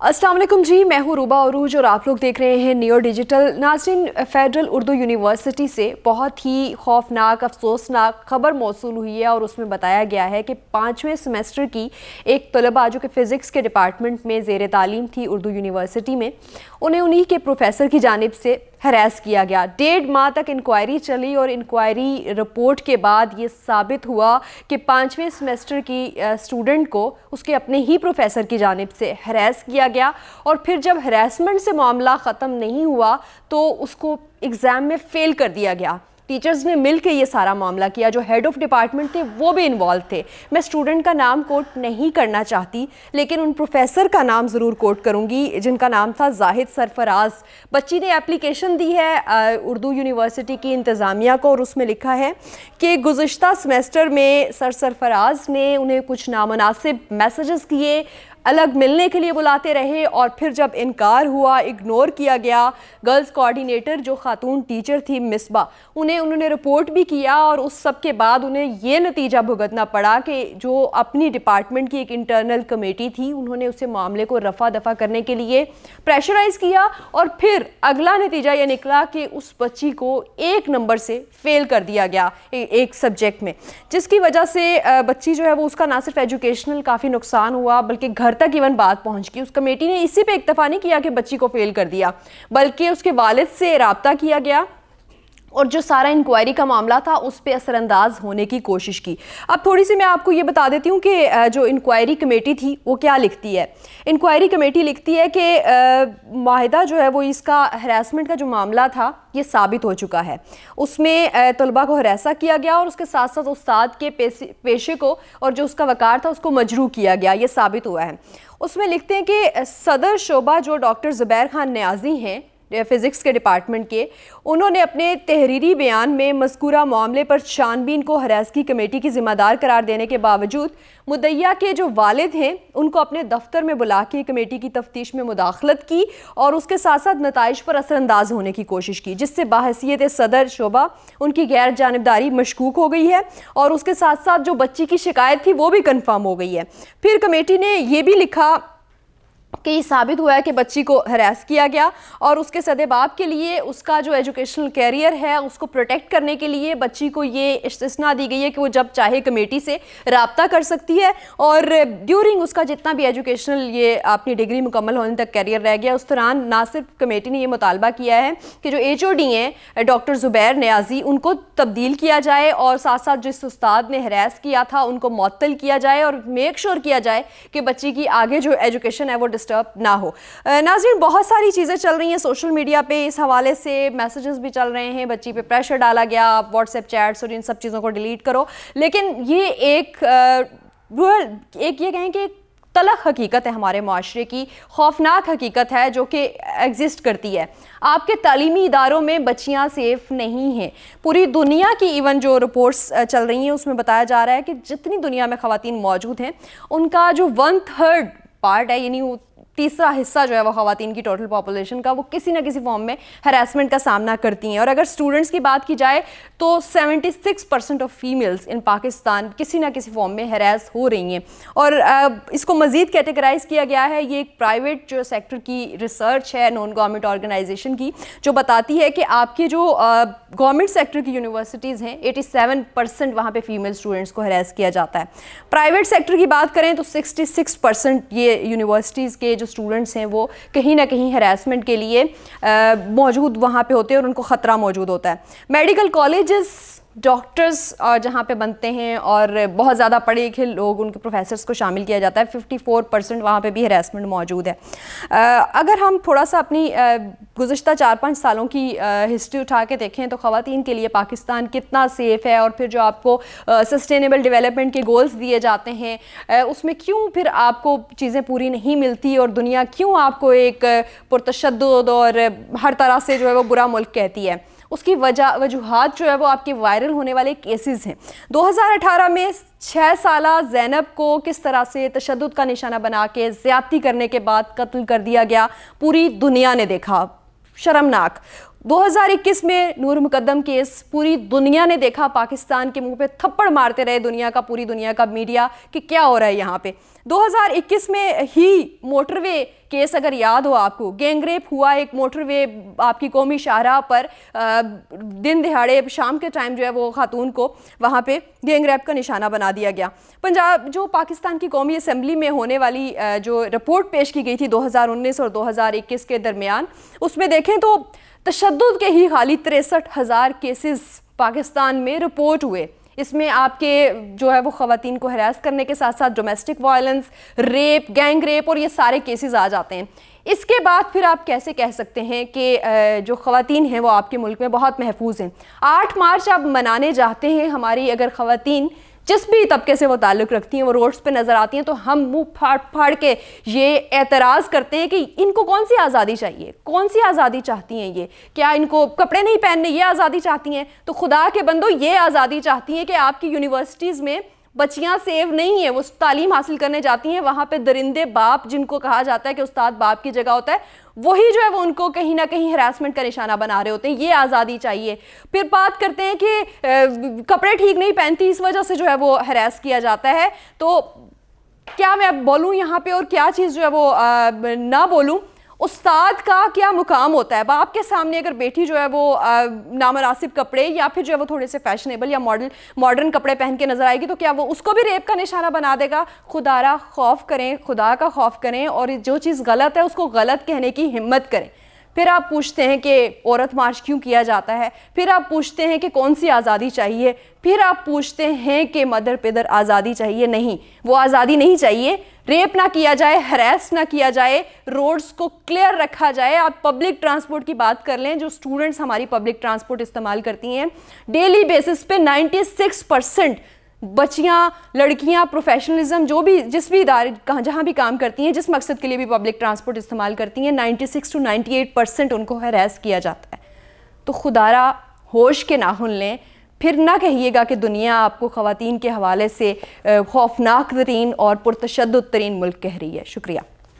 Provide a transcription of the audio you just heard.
अस्सलाम वालेकुम जी, मैं हूँ रूबा अरूज और आप लोग देख रहे हैं नियो डिजिटल। नाज़रीन, फेडरल उर्दू यूनिवर्सिटी से बहुत ही खौफनाक अफसोसनाक खबर मौसूल हुई है और उसमें बताया गया है कि 5वें सेमेस्टर की एक तलबा जो कि फ़िज़िक्स के डिपार्टमेंट में ज़ेर तालीम थी उर्दू यूनिवर्सिटी में, उन्हें उन्हीं के प्रोफेसर की जानिब से हरास किया गया। 1.5 माह तक इंक्वायरी चली और इंक्वायरी रिपोर्ट के बाद ये साबित हुआ कि 5वें सेमेस्टर की स्टूडेंट को उसके अपने ही प्रोफेसर की जानिब से हरास किया गया। और फिर जब हरासमेंट से मामला ख़त्म नहीं हुआ तो उसको एग्ज़ाम में फ़ेल कर दिया गया। टीचर्स ने मिल के ये सारा मामला किया। जो हेड ऑफ़ डिपार्टमेंट थे वो भी इन्वॉल्व थे। मैं स्टूडेंट का नाम कोट नहीं करना चाहती, लेकिन उन प्रोफेसर का नाम ज़रूर कोट करूँगी जिनका नाम था जाहिद सरफराज। बच्ची ने एप्लीकेशन दी है उर्दू यूनिवर्सिटी की इंतज़ामिया को और उसमें लिखा है कि गुज़िश्ता सेमेस्टर में सरफराज ने उन्हें कुछ नामुनासिब मैसेजेस किए, अलग मिलने के लिए बुलाते रहे और फिर जब इनकार हुआ, इग्नोर किया गया। गर्ल्स कोऑर्डिनेटर जो खातून टीचर थी मिसबा, उन्होंने रिपोर्ट भी किया और उस सब के बाद उन्हें ये नतीजा भुगतना पड़ा कि जो अपनी डिपार्टमेंट की एक इंटरनल कमेटी थी उन्होंने उसे मामले को रफा दफा करने के लिए प्रेशराइज़ किया और फिर अगला नतीजा ये निकला कि उस बच्ची को 1 नंबर से फेल कर दिया गया एक सब्जेक्ट में, जिसकी वजह से बच्ची जो है वो उसका ना सिर्फ एजुकेशनल काफ़ी नुकसान हुआ बल्कि घर तक इवन बात पहुंच गई। उस कमेटी ने इसी पे इक्तफा नहीं किया कि बच्ची को फेल कर दिया, बल्कि उसके वालिद से राब्ता किया गया और जो सारा इंक्वायरी का मामला था उस पे असरअंदाज होने की कोशिश की। अब थोड़ी सी मैं आपको ये बता देती हूँ कि जो इंक्वायरी कमेटी थी वो क्या लिखती है। इंक्वायरी कमेटी लिखती है कि माहिदा जो है वो इसका हरासमेंट का जो मामला था ये साबित हो चुका है। उसमें तलबा को हरासा किया गया और उसके साथ साथ उस्ताद के पेशे को और जो उसका वकार था उसको मजरूह किया गया, ये साबित हुआ है। उसमें लिखते हैं कि सदर शोबा जो डॉक्टर ज़ुबैर खान न्याज़ी हैं फ़िज़िक्स के डिपार्टमेंट के, उन्होंने अपने तहरीरी बयान में मज़कूरा मामले पर छानबीन को हरासगी कमेटी की ज़िम्मेदार करार देने के बावजूद मुद्दइया के जो वालिद हैं उनको अपने दफ्तर में बुला के कमेटी की तफ्तीश में मुदाखलत की और उसके साथ साथ नताइज पर असरअंदाज होने की कोशिश की, जिससे बाहसियत सदर शोबा उनकी गैर जानिबदारी मशकूक हो गई है और उसके साथ साथ जो बच्ची की शिकायत थी वो भी कन्फर्म हो गई है। फिर कमेटी ने ये भी लिखा कि ये साबित हुआ है कि बच्ची को हरास किया गया और उसके सदेबाब के लिए उसका जो एजुकेशनल कैरियर है उसको प्रोटेक्ट करने के लिए बच्ची को ये इस्तिस्ना दी गई है कि वो जब चाहे कमेटी से राब्ता कर सकती है और ड्यूरिंग उसका जितना भी एजुकेशनल ये अपनी डिग्री मुकम्मल होने तक कैरियर रह गया उस दौरान ना सिर्फ कमेटी ने ये मुतालबा किया है कि जो HOD हैं डॉक्टर ज़ुबैर न्याज़ी उनको तब्दील किया जाए और साथ साथ जिस उस्ताद ने हरास किया था उनको मुअत्तल किया जाए और मेक श्योर किया जाए कि बच्ची की आगे जो एजुकेशन है वो डिस्टर्ब ना हो। नाज़रीन, बहुत सारी चीज़ें चल रही हैं सोशल मीडिया पे, इस हवाले से मैसेजेस भी चल रहे हैं, बच्ची पे प्रेशर डाला गया, व्हाट्सएप चैट्स और इन सब चीज़ों को डिलीट करो। लेकिन ये एक ये कहें कि तलख हकीकत है, हमारे माशरे की खौफनाक हकीकत है जो कि एग्जिस्ट करती है। आपके तालीमी इदारों में बच्चियां सेफ़ नहीं हैं। पूरी दुनिया की इवन जो रिपोर्ट्स चल रही हैं उसमें बताया जा रहा है कि जितनी दुनिया में ख़वातीन मौजूद हैं उनका जो 1/3 पार्ट है, यानी वो तीसरा हिस्सा जो है वो ख़वातीन की टोटल पॉपुलेशन का, वो किसी न किसी फॉर्म में हरासमेंट का सामना करती हैं। और अगर स्टूडेंट्स की बात की जाए तो 76% ऑफ फीमेल्स इन पाकिस्तान किसी न किसी फॉर्म में हरास हो रही हैं। और इसको मज़ीद कैटेगराइज़ किया गया है। ये एक प्राइवेट जो सेक्टर की रिसर्च है नॉन गवर्नमेंट ऑर्गेनाइजेशन की, जो बताती है कि आपकी जो गवर्नमेंट सेक्टर की यूनिवर्सिटीज़ हैं 87% वहाँ पर फीमेल स्टूडेंट्स को हरास किया जाता है। प्राइवेट सेक्टर की बात करें तो 66% ये यूनिवर्सिटीज़ के जो स्टूडेंट्स हैं वो कहीं ना कहीं हरासमेंट के लिए मौजूद वहाँ पे होते हैं और उनको ख़तरा मौजूद होता है। मेडिकल कॉलेजेस, डॉक्टर्स जहाँ पे बनते हैं और बहुत ज़्यादा पढ़े लिखे लोग, उनके प्रोफेसर्स को शामिल किया जाता है, 54% वहाँ पे भी हरासमेंट मौजूद है। अगर हम थोड़ा सा अपनी गुज़िश्ता 4-5 सालों की हिस्ट्री उठा के देखें तो ख़वातीन के लिए पाकिस्तान कितना सेफ़ है और फिर जो आपको सस्टेनेबल डेवलपमेंट के गोल्स दिए जाते हैं उसमें क्यों फिर आपको चीज़ें पूरी नहीं मिलती और दुनिया क्यों आपको एक पुरतशद्दुद और हर तरह से जो है वो बुरा मुल्क कहती है, उसकी वजूहात जो है वो आपके वायरल होने वाले केसेस हैं। 2018 में 6 साला ज़ैनब को किस तरह से तशद्दुद का निशाना बना के ज़्यादती करने के बाद कत्ल कर दिया गया, पूरी दुनिया ने देखा, शर्मनाक। 2021 में नूर मुकद्दम केस, पूरी दुनिया ने देखा, पाकिस्तान के मुंह पे थप्पड़ मारते रहे दुनिया का, पूरी दुनिया का मीडिया कि क्या हो रहा है यहाँ पे। 2021 میں ہی موٹر وے کیس اگر یاد ہو آپ کو، گینگ ریپ ہوا ایک موٹر وے آپ کی قومی شاہراہ پر، دن دہاڑے شام کے ٹائم جو ہے وہ خاتون کو وہاں پہ گینگ ریپ کا نشانہ بنا دیا گیا۔ پنجاب جو پاکستان کی قومی اسمبلی میں ہونے والی جو رپورٹ پیش کی گئی تھی 2019 اور 2021 کے درمیان، اس میں دیکھیں تو تشدد کے ہی خالی 63,000 کیسز پاکستان میں رپورٹ ہوئے۔ اس میں آپ کے جو ہے وہ خواتین کو ہراس کرنے کے ساتھ ساتھ domestic violence, rape, gang rape اور یہ سارے کیسز آ جاتے ہیں۔ اس کے بعد پھر آپ کیسے کہہ سکتے ہیں کہ جو خواتین ہیں وہ آپ کے ملک میں بہت محفوظ ہیں؟ 8 مارچ آپ منانے جاتے ہیں، ہماری اگر خواتین جس بھی طبقے سے وہ تعلق رکھتی ہیں وہ روڈز پہ نظر آتی ہیں تو ہم منہ پھاڑ پھاڑ کے یہ اعتراض کرتے ہیں کہ ان کو کون سی آزادی چاہیے، کون سی آزادی چاہتی ہیں یہ؟ کیا ان کو کپڑے نہیں پہننے یہ آزادی چاہتی ہیں؟ تو خدا کے بندو یہ آزادی چاہتی ہیں کہ آپ کی یونیورسٹیز میں بچیاں سیو نہیں ہیں، وہ تعلیم حاصل کرنے جاتی ہیں، وہاں پہ درندے باپ جن کو کہا جاتا ہے کہ استاد باپ کی جگہ ہوتا ہے، وہی جو ہے وہ ان کو کہیں نہ کہیں ہراسمنٹ کا نشانہ بنا رہے ہوتے ہیں۔ یہ آزادی چاہیے۔ پھر بات کرتے ہیں کہ کپڑے ٹھیک نہیں پہنتی اس وجہ سے جو ہے وہ ہراس کیا جاتا ہے۔ تو کیا میں اب بولوں یہاں پہ اور کیا چیز جو ہے وہ نہ بولوں؟ استاد کا کیا مقام ہوتا ہے؟ باپ کے سامنے اگر بیٹی جو ہے وہ نامناسب کپڑے یا پھر جو ہے وہ تھوڑے سے فیشنیبل یا ماڈرن کپڑے پہن کے نظر آئے گی تو کیا وہ اس کو بھی ریپ کا نشانہ بنا دے گا؟ خدا خوف کریں، خدا کا خوف کریں اور جو چیز غلط ہے اس کو غلط کہنے کی ہمت کریں۔ پھر آپ پوچھتے ہیں کہ عورت مارچ کیوں کیا جاتا ہے؟ پھر آپ پوچھتے ہیں کہ کون سی آزادی چاہیے؟ پھر آپ پوچھتے ہیں کہ مدر پیدر آزادی چاہیے؟ نہیں، وہ آزادی نہیں چاہیے۔ ریپ نہ کیا جائے، ہراس نہ کیا جائے، روڈز کو کلیئر رکھا جائے۔ آپ پبلک ٹرانسپورٹ کی بات کر لیں، جو اسٹوڈنٹس ہماری پبلک ٹرانسپورٹ استعمال کرتی ہیں، ڈیلی بیسس پہ 96% بچیاں، لڑکیاں، پروفیشنلزم جس بھی ادارے جہاں بھی کام کرتی ہیں، جس مقصد کے لیے بھی پبلک ٹرانسپورٹ استعمال کرتی ہیں، 96 to 98% ان کو ہراس کیا جاتا ہے۔ تو خدارا ہوش کے ناخن لیں، پھر نہ کہیے گا کہ دنیا آپ کو خواتین کے حوالے سے خوفناک ترین اور پرتشدد ترین ملک کہہ رہی ہے۔ شکریہ۔